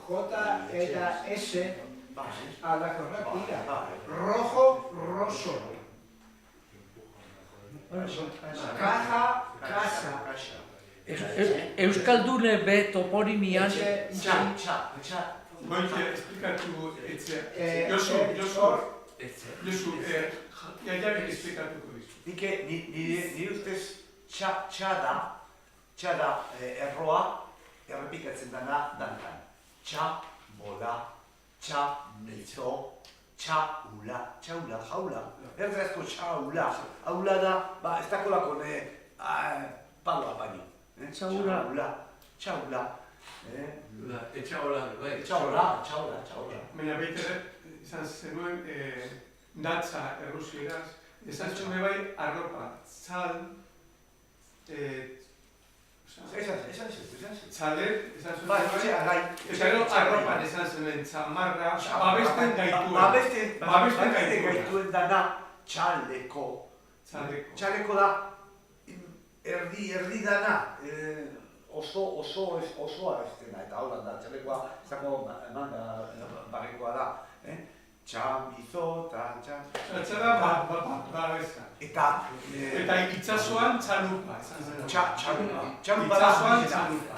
J eta S aldakorrak dira. Rojo, roso. Caja, casa. Euskaldune be toponimian... Goite, esplikatu etzea. Josu, jaiak esplikatuko dizu. Nire ustez txa da erroa errepikatzen dana dantan. Txa, bola, txa, lezo, txa, ula, jaula. Erderazko txa, ula. Haula da, ez dakolako paloa baino. Txaula. Etxaula. Baina behitere, izan zenuen datza errusieraz, izan zenuen bai arropa, txal, txalet, izan zenuen bai, eta gero arropan izan zenuen txamarra, babesten gaituen. Babesten gaituen dana txaleko. Txaleko da erdi dana. Osoa ez dena, eta hau da, txalekoa, zako manga barrikoa da. Txamizo eta Txala babesa. Eta itxasuan txalupa. Txalupa Itxasuan txalupa.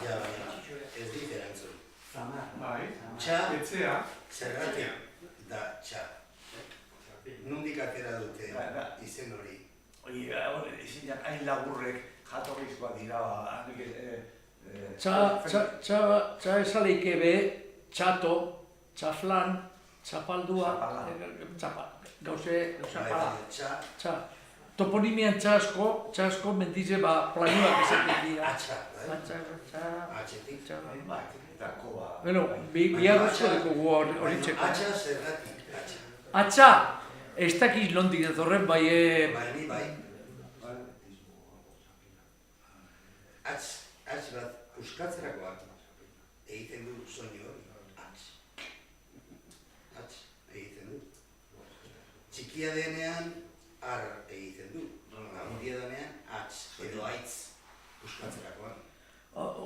Ez dit erantzun. Bai, Txa, etzea. zergatik da txa. Nondik atera dute izen hori? Izinak hain laburrek jatorrizkoa dira, Txa esaleike be, txato, txaflan, txapaldua, gauze pala. Txa. Toponimian txa asko mendize planuak esaten dira. Atxetik. Bueno, biharrezko dugu hori txeko. Atxa zergatik, atxa. Atxa, ez dakiz nondik datorren bai... Bai. Atx bat puskatzerakoak egiten du soinu hori. Atx egiten du. Txikia denean ar egiten du. Handia denean atx edo aitz puskatzerakoan.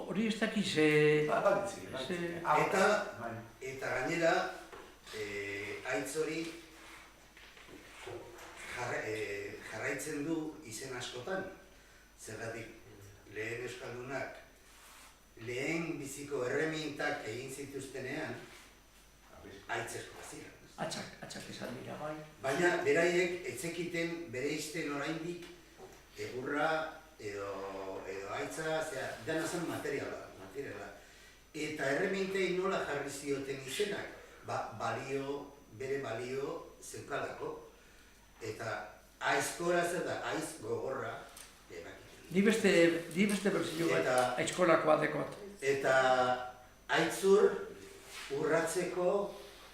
Hori ez dakiz... Eta gainera aitz hori jarraitzen du izen askotan. Zergatik lehen euskaldunak lehen biziko erremintak egin zituztenean aitzezkoa ziren. Atxak esan dira, bai. Baina beraiek etzekiten bereizten oraindik egurra edo aitza, dena zen materiala. Eta erremintei nola jarri zioten izenak? Bere balio zeukalako. Eta aizkora zer da, aiz gogorra. Ni beste berzio bat aizkolakoa dekot. Eta aitzur urratzeko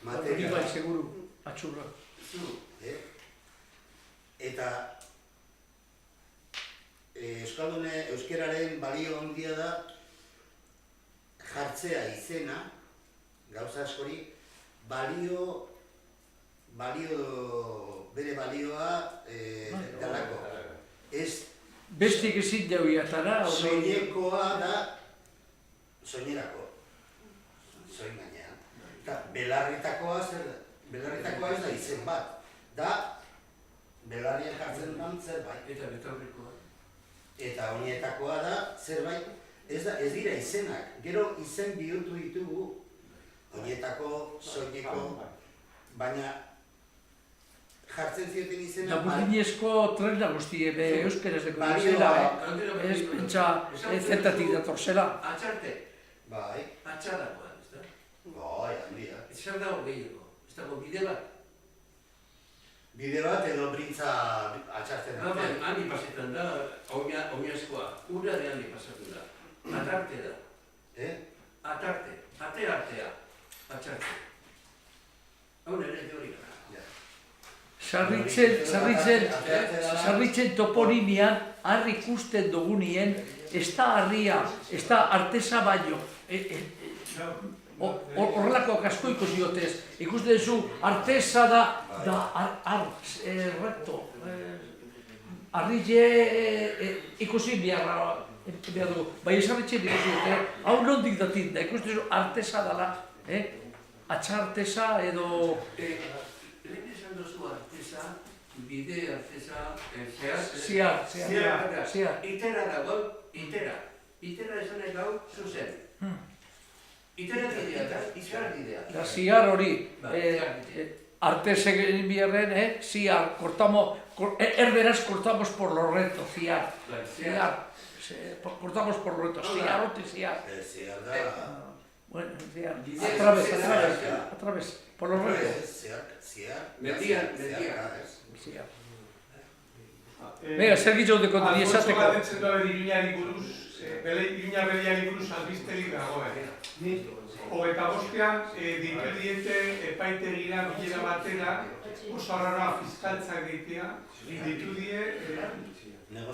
materiala. Hori bai, seguru, atxurra. Eta euskeraren balio handia da jartzea izena, gauza askori, bere balioa dalako. Bestik ezin dauiatara, soinekoa da soinerako. Soin gainean. Eta belarritakoa ez da izen bat. Da belarrian jartzen duen zerbait. Eta betaurrekoa. Eta honietakoa da zerbait, ez dira izenak. Gero izen bihurtu ditugu honietako, soineko, baina jartzen zioten izena... Da burdinezko tresna guztie euskeraz deko izela, ez pentsa zentatik dator zela. Atxarte. Bai. Atxardakoa, ez da? Bai, handia. Ez zer dago gehiago, ez dago bide bat. Bide bat edo brintza atxartzen dut. Bai, handi pasetan da, oinazkoa, ura de handi pasatu da. Atarte da. Atarte, ateartea, atxarte. Hau nire teori gara. Sarritzen toponimian, harri ikusten dugunien, ez da harria, ez da artesa baino. Horrelako kasko ikusi diotez, ikusten duzu, artesa da recto. Harrile ikusi behar du, bai sarritzen ikusi dute, hau nondik datit da, ikusten duzu, artesa dela atxartesa edo... Lehen esan duzu arteza, bide arteza, Ziar. Itera dago, itera. Itera esanek gau, zuzen. Itera bidea da, izar bidea. Da ziar hori, artesek bierren, ziar, erderaz cortamos por los retos, ziar. Cortamos por los retos, ziarote, ziar. Ziar da... Bueno, ziar, a través, por los retos. Ziar. Mendian. Ziar. Venga, zer gitxo deko dira esateko. Alfonso galdetzen du Iruñari buruz, Iruña Beriari buruz albizterik dagoen. 25an ditu diete epaitegira bilera batera, oso arraroa fiskaltzak egitea, ditu die,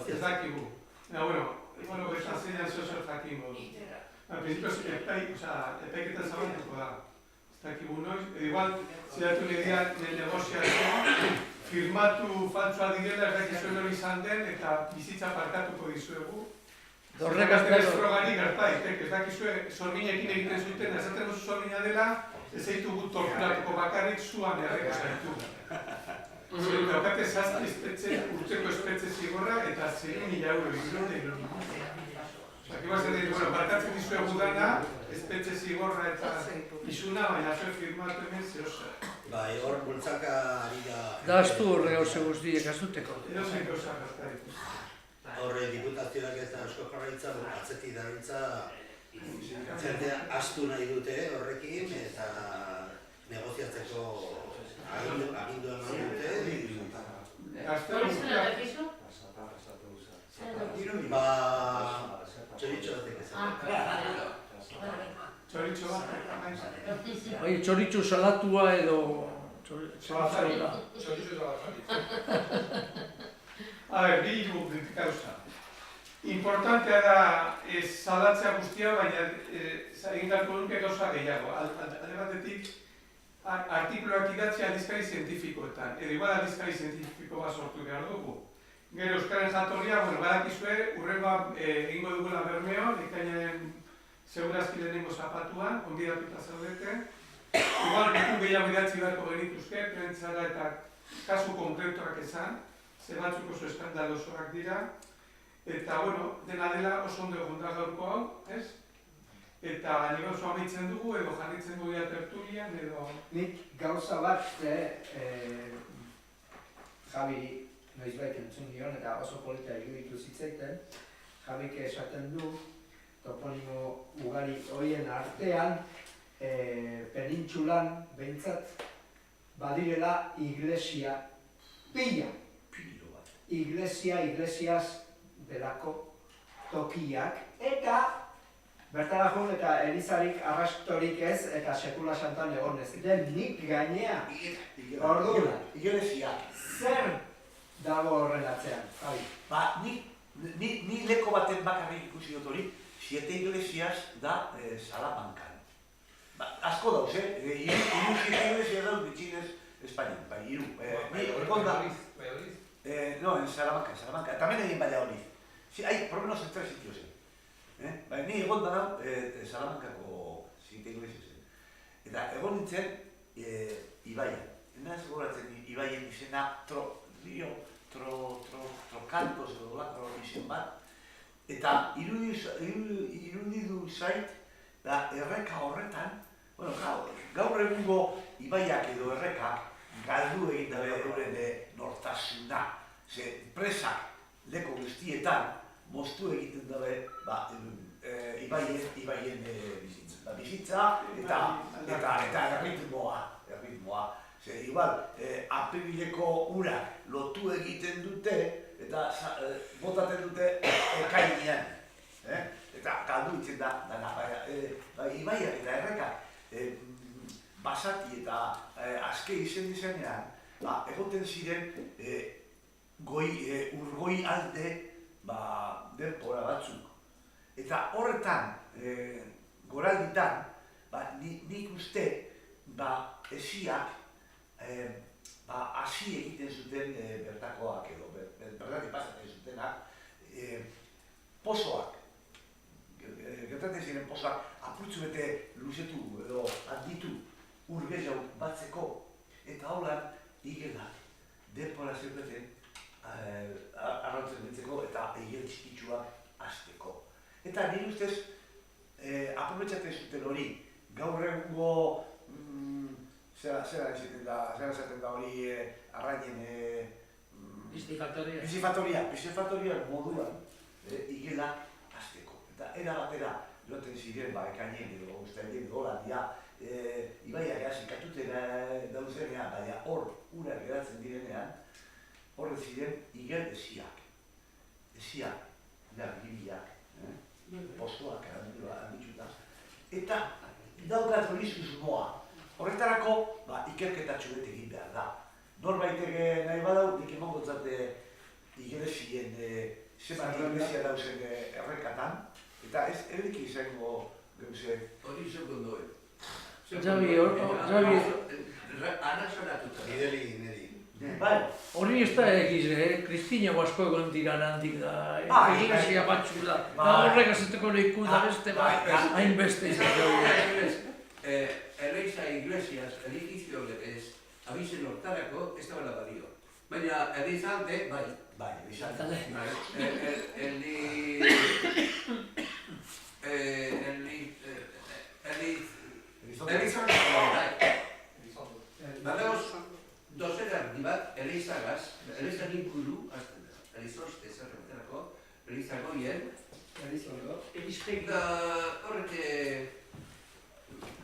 ez dakigu. Bueno, eta zeinan zer jakingo du. Principios epaiketa zabaltuko da. Ez dakigu noiz, igual, zeratu negoziazioa, firmatu faltsua direla, ez dakizuen hori izan den, eta bizitza parkatuko dizuegu. Ez frogari gerta daitek, ez dakizue sorginekin egiten zuten, esaten duzu sorgina dela, ez zaitugu torturatuko bakarrik zuan erreko zaitu. Daukate zazpi urteko espetxe zigorra eta 6.000 euro izan. Barkatzen dizuegu dana, espetxe zigorra eta izuna, baina zuen firmatu hemen zehoza. Bai, hor bultzaka ari da... Da astu horre gauze guztiek azuteko. Edo zein gauza gerta ditu. Horre diputazioak eta Eusko Jaurlaritza atzetik dabiltza jendea astu nahi dute horrekin eta negoziatzeko agindu eman dute. Txoritxo batek ezan. Txoritxo batek. Bai, txoritxo salatua edo... A ber, bi hiru gauza. Importantea da salatzea guztia, baina egindako nuke gauza gehiago. Alde batetik, artikuluak idatzea aldizkari zientifikoetan. Edo igual aldizkari zientifiko bat sortu behar dugu. Gero Euskaren jatorria, badakizue, urrengoa egingo dugula Bermeo, ekainaren segurazki lehenengo zapatuan, onbidatuta zaudete. Igual, biku gehiago idatzi beharko genituzke, prentzara eta kasu konkretuak esan, ze batzuk oso eskandalosoak dira. Eta, dena dela oso ondo egon da gaurko hau, ez? Eta nik oso amaitzen dugu, edo jarritzen dugu tertulian, edo... Nik gauza bat, Javi noizbait entzun nion eta oso polita iruditu zitzaiten, Javik esaten du, toponimo ugari horien artean, penintxulan behintzat badirela iglesia pila. Iglesiaz delako tokiak, eta bertara joan eta elizarik arrastorik ez eta sekula santan egon ez. Nik gainea, orduan, zer dago horren atzean, Javi? Ba, ni leko baten bakarrik ikusi dut hori, 7 iglesias da Salamancan. Asko dauz, iru 7 iglesias dauz bitxinez Espainian, bai, iru. No, en Salamanca, también hay en Valladolid. Sí, hay por lo menos en 3 sitios. Ni egon da nau Salamancako 7 iglesias. Eta egon nintzen Ibaian. Naz goratzen Ibaien izena Trocantos edo lako izen bat. Eta irudidu zait, erreka horretan, gaur egungo Ibaiak edo errekak galdu egin dabe euren nortasuna. Ze presak leko guztietan moztu egiten dabe Ibaien bizitza eta erritmoa. Ze, igual, apirileko urak lotu egiten dute eta botaten dute ekainean. Eta galdu itzen da, Ibaiak eta errekak basati eta azke izenean, egoten ziren urgoi alde denpora batzuk. Eta horretan, goralditan, nik uste esiak hasi egiten zuten bertakoak edo bertatik pasatzen zutenak pozoak. Gertatzen ziren pozoak apurtzu bete luzetu edo handitu urgehiago batzeko, eta holan igelak denpora zeuketen arrautzen ditzeko eta igel txikitsuak hasteko. Eta nire ustez, aprobetxatzen zuten hori, gaur egungo zera esaten da hori arrainen bizifatoria moduan igela hasteko. Eta era batera loten ziren ekainen edo uztailien dola ibaiak easikatutera dauzenean, baina hor ura geratzen direnean, horre ziren igel esiak. Esiak, largibiak, postoak handitzuta. Eta daukat hori susmoa. Horretarako, ikerketatxo bet egin behar da. Norbaitek nahi badau, nik emango zate igelesien zenbat igelezia dauzen errekatan, eta ez erik izango gauze. Hori izango duen. Javi, Arasoratuta. Niri. hori ez da egiz, Kristina asko egon dira handik da, iglesia batzu da, eta horrek azeteko lehiku da beste hainbeste izan da. Eleiza iglesias, edifizio ez, abizen hortarako, ez da bala badio. Baina Elizalde, bai. Elizalde, badagoz, dozenak dibat, Elizagaz, Elizan inkuru, Elizozte zerretarako, Elizagoien, eta horrek,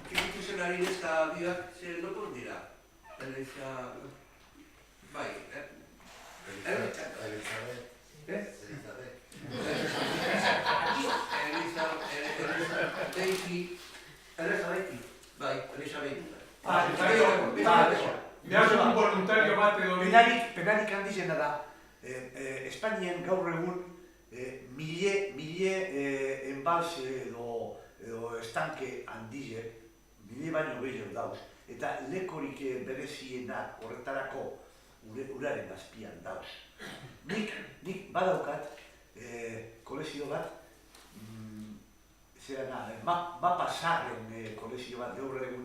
Kizituzenari nezka biak zer nokon dira. Eliza... bai, Behar un voluntario bat edo... Penarik handizena da, Espainien gaur egun mille enbals edo estanke handizek, mille baino gehiago dauz, eta lekorik berezienak horretarako uraren azpian dauz. Nik badaukat kolezio bat, mapa zarren kolezio bat, gaur egun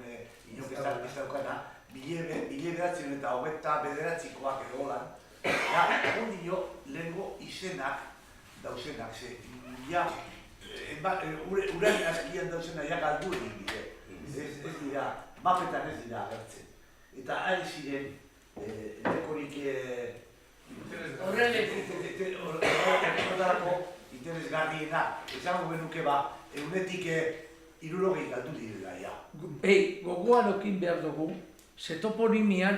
inok ez daukana, mille beratzen eta hogeta bederatzikoak edo lan, eta ondino lehengo izenak dauzenak, uraren azpian dauzena galdu egin bide. Ez dira, mapetan ez dira agertzen. Eta ari ziren, lekorik horretarako interesgarriena, esango benuke eunetik 60 galdu direla, ja. Gogoan okin behar dugu, ze toponimian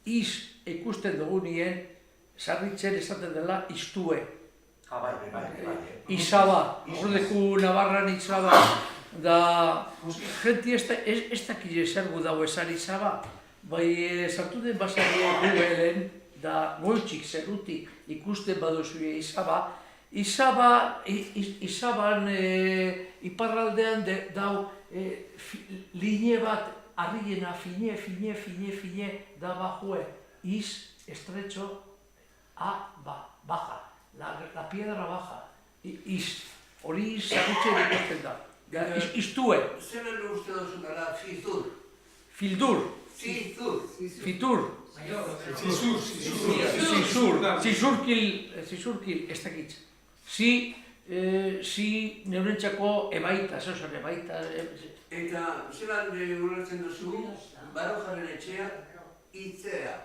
ikusten dugunien, sarritzen esaten dela iztue. Izaba, horreku Navarran izaba, da jenti ez dakile zergu dago esan izaba, bai sartu den basari Googleen, da goitxik zerutik ikusten baduzu izaba, izaban iparraldean dau line bat arriena fine da bajue, estrecho a baja. La piedra baja, hori sarritzen ikusten da, iztue. Zeren uste duzu gara fitur? Fildur. Fitur. Zizurkil, ez dakitz. Neurentzako ebaita, zosan ebaita. Eta zelan ulertzen duzu, Barojaren etxea, itzea.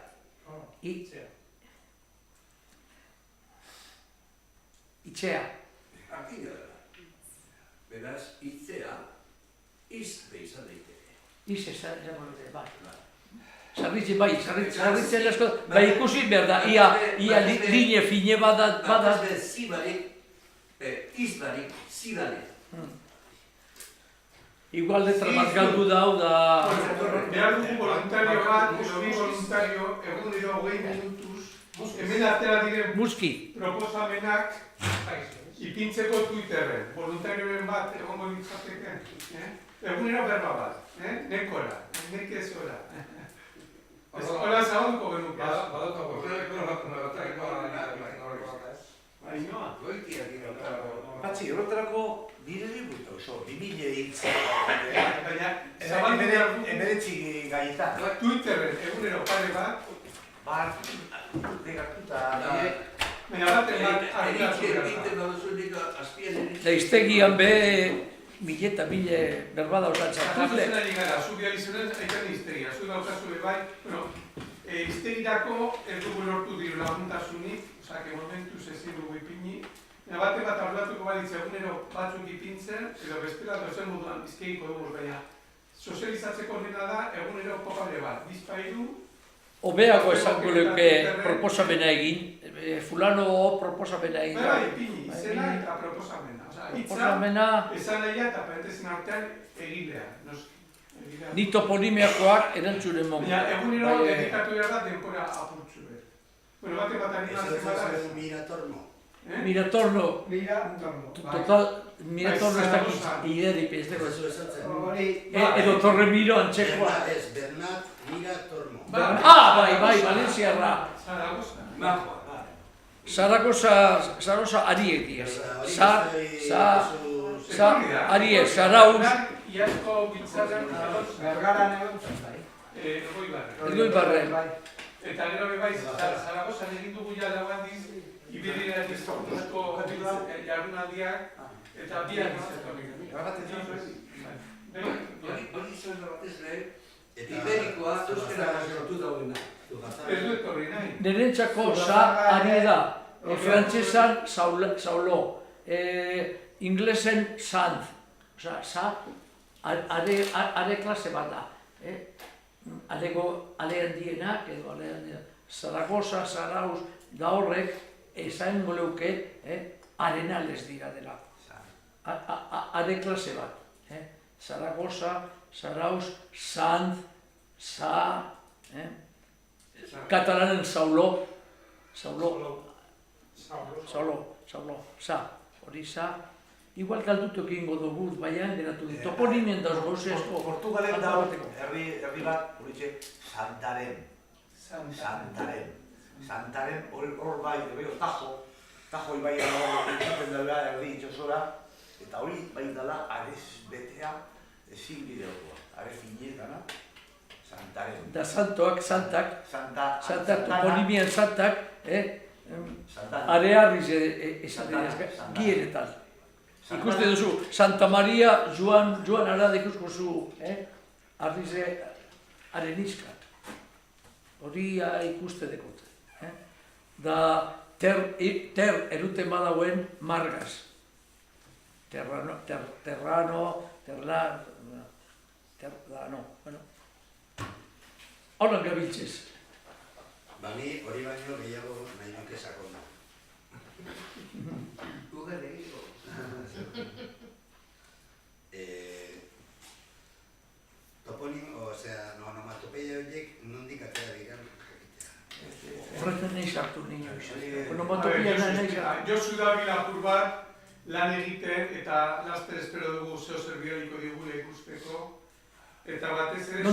Itxea. Artina dela. Beraz, itzea, izbe izan daiteke. Izan daiteke, bai. Sarritzen bai, sarritzen asko, bai ikusi behar da, ia line fine badat. Batazbe zibarik, izbarik, zibarik. Igual letra bat galdu dau da... Behar dugu voluntario bat, edo bi voluntario, egunero 20 minutuz, hemen atera diren proposamenak ipintzeko Twitterren. Voluntarioen bat egongo nintzateken. Egunero berba bat, nekora, nekezora. Eskola zaunko genuke. Ainhoa. Goitiak dira. Patxi, horretarako nire liburu oso, 2000 hitz. Baina, zabaldu behar du. Emeretzi gaietan. Twitterren egunero pare bat, Degartuta, baina bat argilatu behar da. Egiten baduzunik azpian egiten. Leiztegian be mile eta mile berbada osatzen Zerratzen puzzle. ari gara, zu behar izanez, aitan histeria. Zu daukazu bai, bueno, histeriako ez dugu lortu diru laguntasunik, osea, que momentuz ezin dugu ipini. Baina bat hablatuko balitz egunero batzuk ipintzen, edo bestela dozen moduan izkeiko dugu, baina sozializatzeko nena da egunero kokale bat, bizpairu. Obeago esango leuke proposamena egin, fulano proposamena egin. Bai, ipini, izena eta proposamena. Osea, hitza, Proposamena, esan nahia eta parentesin artean egilea. ni toponimeakoak erantzunen mongo. Baina egunero dedikatu behar da denbora apurtxu behar. Bueno, bat animatzen bada. Ez miratorno. Miratorno, Mira, entorno. total, miratorno ez dakit, iderik ez dago. Eso esatzen. Hori, Edo torre miro antzekoa. Bernat miratorno. Bai, Valenciarra. Zaragoza. Majoa. Zaragoza ariek diaz. Ariek, Zarauz, Iazko gitzaren Bergaran egon zen, bai. Elgoibarren. Elgoibarren. Eta gero bebai, Zaragozan egin dugu ja lau handiz, Iberira Bizkaipuzko jardunaldiak, eta biak Hori izan da batez lehen, Iberikoa euskara sortu dauena. ez du etorri nahi. Nerentzako ari da. Frantzesan saulo. Inglesen sant. Osa, are klase bat da. Ale handienak, edo ale handienak. Zaragoza, Zarauz, da horrek, esan goleuke, arenales dira dela. Are klase bat. Zaragoza, Zarauz, Sant, Sa, katalanen saulo, Sa, hori Sa. Igual galdutu egingo dugu, baina geratu dit. Toponimien dauz gauze asko. Portugalen da herri bat, horitxe, Santaren. Santaren, hor bai, Tajo ibai egiten dela erdi itxosora, eta hori bai dela arez betea ezin bideokoa. Arez inetana, Santaren. Da santoak, santak, Santa toponimien santak, arearriz esaten gieretan. Ikuste duzu, Santa Maria Joan Arada ikusko zu, arrize areniskak. Hori ikuste dekot. Da ter eruten badauen margaz. Terrano, bueno. Horren gabiltzez. Bani hori baino gehiago nahi nuke sakona. Gugar egiko. Onomatopeia horiek nondik atera diren jakitea. Horretzen nahi sartu ninoiz. Josu dabil apur bat lan egiten eta laster espero dugu zeo zerbioriko digule ikusteko. Eta batez ere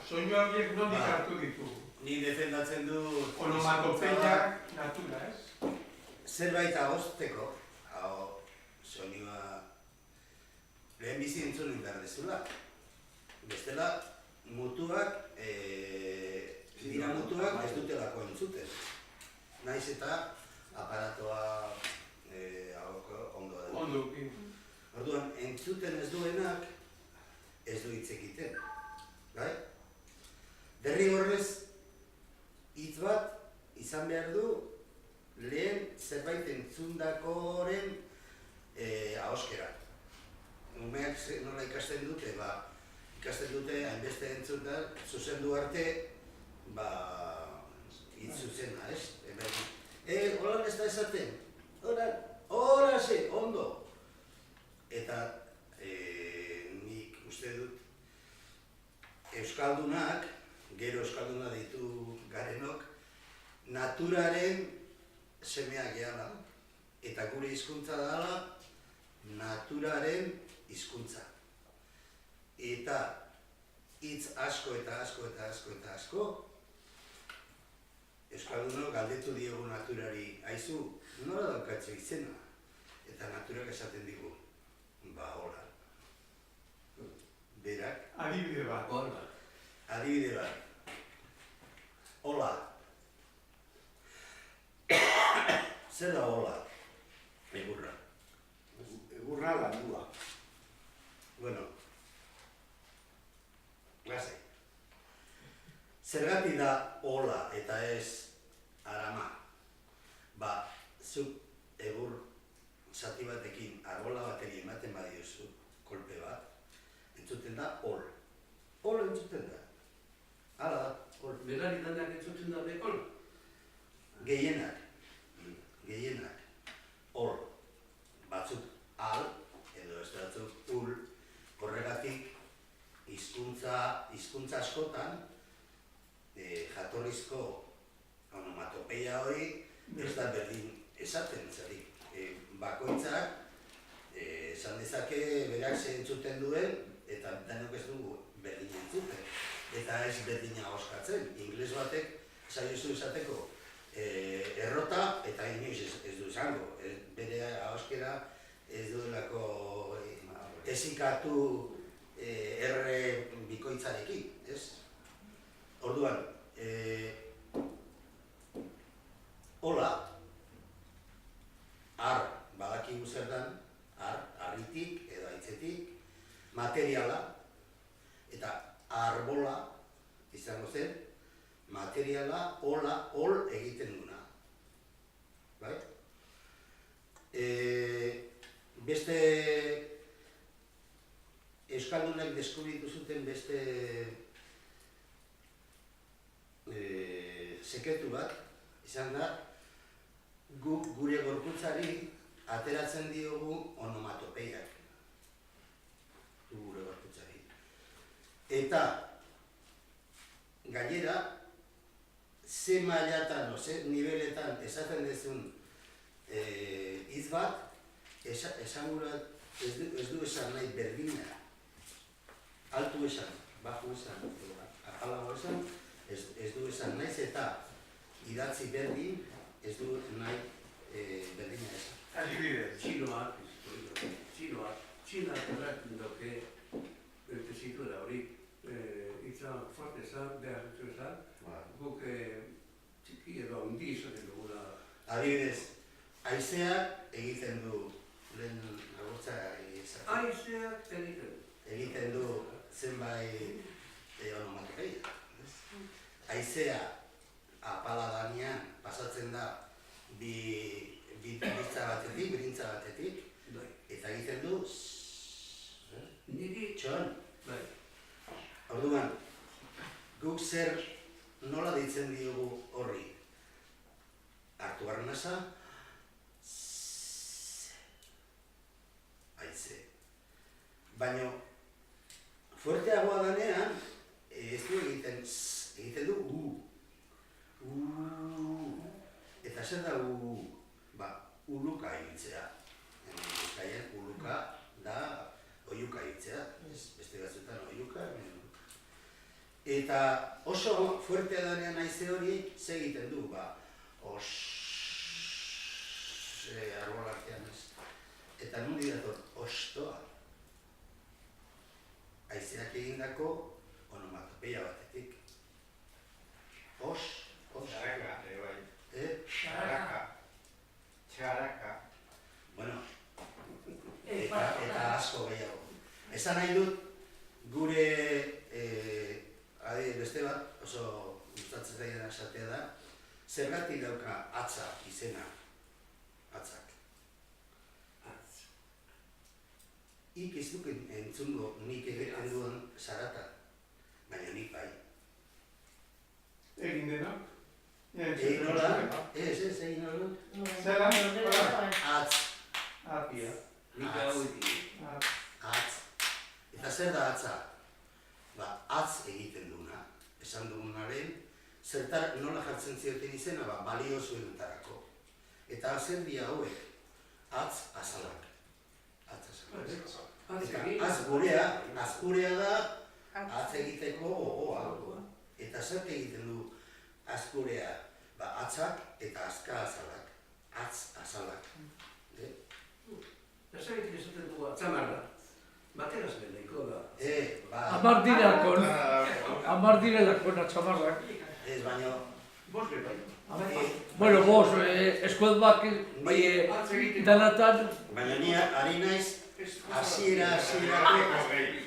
soinu horiek nondik hartu ditugu. Ni defendatzen du Onomatopeiak natura, ez? Zerbait agosteko, soinua lehen bizi entzunen behar dezula. Bestela, mutuak, dira mutuak ez dutelako entzuten. Naiz eta aparatoa ondo da. Ondo. Orduan, entzuten ez duenak ez du hitz egiten. Bai? Derrigorrez, hitz bat izan behar du lehen zerbait entzundakoren ahoskera. Umeak nola ikasten dute, ikasten dute hainbeste entzundan, zuzendu arte, hitz zuzena, ez? Holan ez da esaten, hola ze, ondo. Eta nik uste dut Euskaldunak, gero Euskalduna ditu garenok, naturaren semeak gehala. Eta gure hizkuntza dela naturaren hizkuntza. Eta hitz asko eta asko eta asko eta asko Euskaldunok galdetu diogu naturari, aizu, nola daukatzu izena? Eta naturak esaten digu, ba, hola. Berak, Adibide bat. Hola. adibide bat. Hola. Zer da hola? Egurra. Egurra landua. Bueno, lasai. Zergatik da hola eta ez arama? Ba, zuk egur zati batekin, arbola bateri ematen badiozu, kolpe bat, entzuten da hol. Hol entzuten da. Hala da, hol. Berari danak entzuten da bekol? Gehienak. Hol. Batzuk al, edo ez batzuk ul, horregatik hizkuntza askotan, jatorrizko onomatopeia hori ez da berdin esaten zerik. Bakoitzak esan dezake berak ze entzuten duen eta denok ez dugu berdin entzuten. Eta ez berdina ahoskatzen. Ingles batek saiozu esateko errota eta inoiz ez du izango. Bere ahoskera ez duelako ezikatu erre bikoitzarekin, ez? Orduan, hola, ar, badakigu zer dan, harritik edo haitzetik, materiala, eta arbola, izango zen, materiala, hola, hol egiten duna. Bai? Beste euskaldunek deskubritu zuten beste sekretu bat, izan da, guk gure gorputzari ateratzen diogu onomatopeiak. Gure gorputzari. Eta gainera, ze mailatan, ze niveletan esaten dezun hitz bat, esangurat ez du esan nahi berdina. Altu esan, bajo esan, apalago esan, ez du esan naiz eta idatzi berdin ez du nahi berdina esan. Adibidez. Txinoak, txinak doke tesitura hori izan fuerte esan, behar dut esan, guk txiki edo handi izaten dugula. Adibidez, haizeak egiten du lehen agurtza izaten. Haizeak Egiten du zenbait onomatopeia. Haizea apala danean pasatzen da birintza batetik, eta egiten du niri txon. bai. Orduan, guk zer nola deitzen diogu horri? Hartu arnasa, haize. Baina, fuerteagoa danean, ez du egiten du eta zer da ba, uluka ibiltzea. Bizkaian uluka da oiuka ibiltzea, beste batzuetan oiuka. Eta oso fuertea danean haize hori, ze egiten du, ba, arbol artean ez. Eta nundi dator, ostoa. Haizeak egindako onomatopeia batetik. Txaraka, bai. Txaraka. Bueno, eta asko gehiago. Esan nahi dut, gure beste bat, oso gustatzen zaien esatea da, zergatik dauka hatza izena, hatzak. Ik ez duk entzungo nik egiten duen zarata, baina nik bai. Egin denak? Egin nola? Ez, egin nola? Zela? Hatz. Apia. Nik hau iti. Hatz. Eta zer da hatza? Ba, hatz egiten duna. Esan dugunaren, zertar nola jartzen zioten izena, ba, balio zuenutarako. Eta zer dia hauek, hatz azalak. Azkurea da, hatz egiteko gogoa. Eta zer egiten du azkurea? Atzak eta azka azalak. Atz azalak. Esagetik esaten dugu atzamarra. Bateraz beneiko da. Amar direlako atzamarrak. Ez baino... Bost be bai. Bueno, vos, eskuelbak danatan... Baina ni ari naiz, hasiera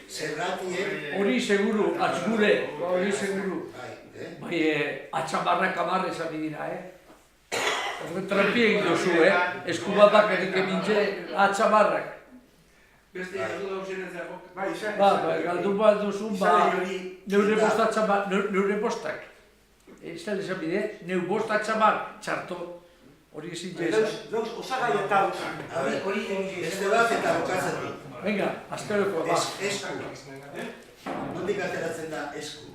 zerratien... Hori seguru, atzgure, hori seguru. Bai, atzamarrak amar esan dira, Trampien dozu, eskubatak edike mintze atzamarrak. Beste galdu dauzen ez dago. Galdu bat duzun, neure bostak. Ez da esan bide, neu bost atzamar txarto. Hori ezin jezan. Dauz, osagai eta hori Beste bat eta bukatzen dut. Venga, azkaroko, ba. Esku. Nondik ateratzen da esku?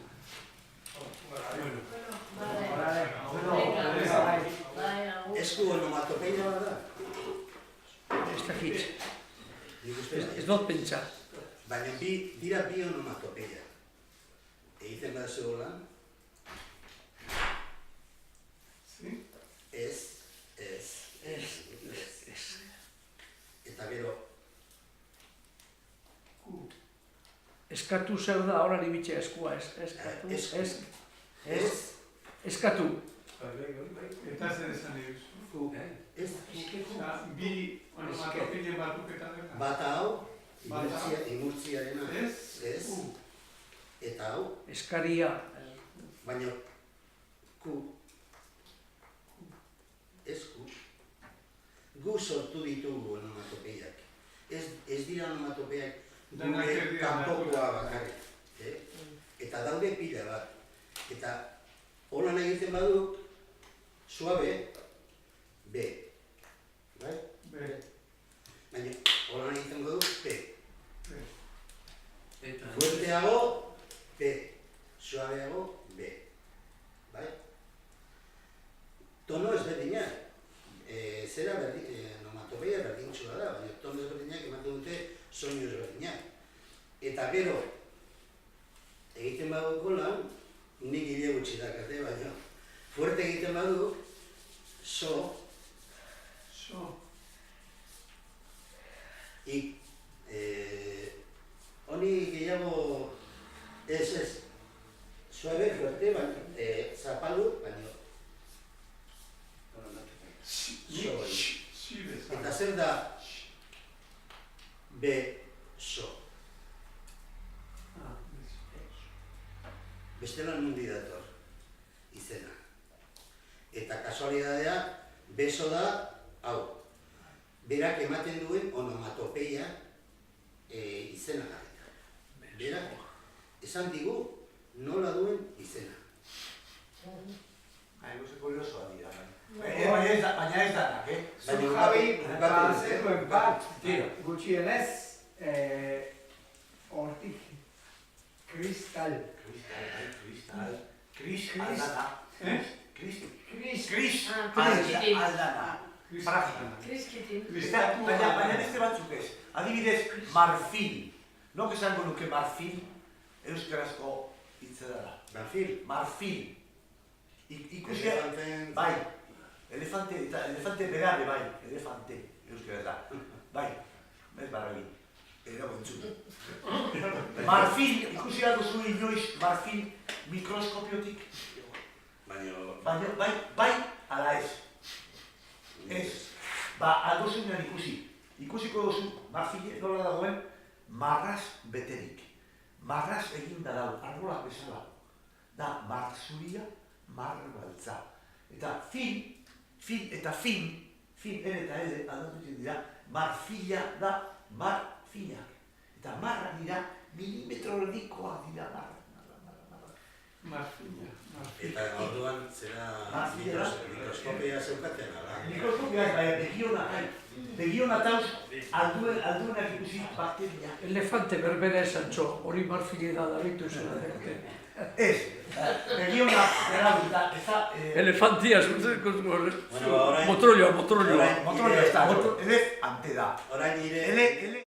Esku onomatopeia bat da? Ez dakit, Nik uste ez ez dut pentsa. Baina dira bi onomatopeia. Egiten bat zegoelan? Ez. Eta gero, Eskatu zer da, horari bitxe eskua, eskatu. Eta zer esan duzu? ez. Bi onomatopeien batuketa dela. Bata hau, imurtziarena. Ez. Eta hau, Eskaria. baina ku. Esku. Gu sortu ditugu onomatopeiak. Ez dira onomatopeiak gure kanpokoa bakarrik. Eta daude pila bat. Eta holan egiten baduk, suabe, B. Bai? Baina holan egiten baduk, P. Fuerteago, P. Suabeago, B. Bai? Tono ezberdinak. Zera onomatopeia berdintxua da, baina tono ezberdinak ematen dute soinu ezberdinak. Eta gero, egiten baduk lan, nik hile gutxi dakate, baina fuerte egiten baduk, so, honi gehiago ez, suabe, fuerte, zapaldu, baina eta zer da B, so. Bestela nundi dator izena. Eta kasualidadea, beso da, hau. Berak ematen duen onomatopeia izena jarrita. Berak, esan digu nola duen izena. Gose kuriosoa dira, baina ez danak, Zu Javi, zenuen bat, gutxienez, hortik, kristal. Aldana. Baina beste batzuk ez. Adibidez, marfil. Nok esango nuke marfil, euskarazko hitza dara. Marfil? Marfil. Ikusia, bai, elefante berare, bai, elefante, euskara da. Bai, ez baragin, erago entzun. Marfil, ikusia duzu inoiz, marfil mikroskopiotik. Baina, bai, ala ez. Ez, aldo zunean ikusiko duzu, marfil nola dagoen, marraz beterik. Marraz eginda dago, arbolak bezala. Da, marzuria, marbaltza. Eta fin eta fin eta ere aldatutzen dira, marfila da marfinak. Eta marra dira, milimetro erdikoak dira Marfila. Eta orduan zera mikroskopia zeukaten, ala? Mikroskopia, begiona tauz, alduenak ikusi bakteria. Elefante berbera esan txo, hori marfile da daritu zela. Ez, begiona eraduta, ez da... Elefantia, motrolloa. Motrolloa ez da, elefante da. Orain nire...